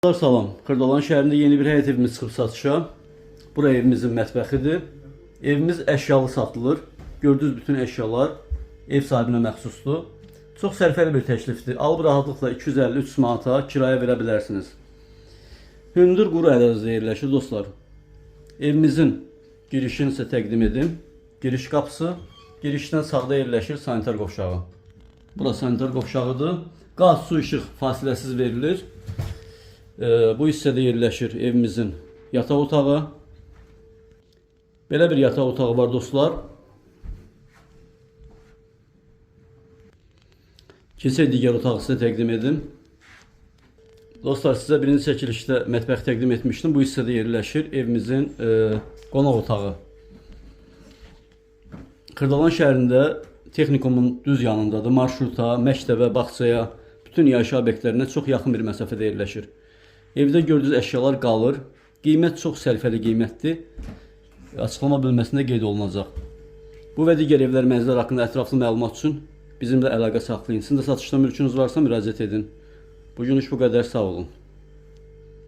Salam. Kırdalan şəhərində yeni bir həyət evimiz çıxıb satışa. Bura evimizin mətbəxidir. Evimiz əşyalı satılır. Gördüyünüz bütün əşyalar ev sahibinə məxsusdur. Çox sərfəli bir təklifdir. Alıb rahatlıqla 250-300 manata kiraya verə bilərsiniz. Hündür quru ərazidə yerləşir dostlar. Evimizin girişini sizə təqdim edim. Giriş qapısı. Girişdən sağda yerləşir sanitar qovşağı. Bura sanitar qovşağıdır. Qaz, su, işıq fasiləsiz verilir. Bu hissədə yerləşir evimizin yataq otağı. Belə bir yataq otağı var dostlar. Keçək digər otağı sizə təqdim edim. Dostlar, sizə birinci çəkilişdə mətbəx təqdim etmişdim. Bu hissədə yerləşir evimizin qonaq otağı. Kırdalan şəhərində texnikumun düz yanındadır. Marşruta, məktəbə, bağçaya, bütün yaşayış obyektlərinə çox yaxın bir məsafədə yerləşir. Evdə gördüyünüz əşyalar qalır. Qiymət çox sərfəli qiymətdir. Açıqlama bölməsində qeyd olunacaq. Bu və digər evlər mənzillər haqqında ətraflı məlumat üçün bizimlə əlaqə saxlayın. Sizin də satışda mülkünüz varsa müraciət edin. Bugünlük bu qədər, sağ olun.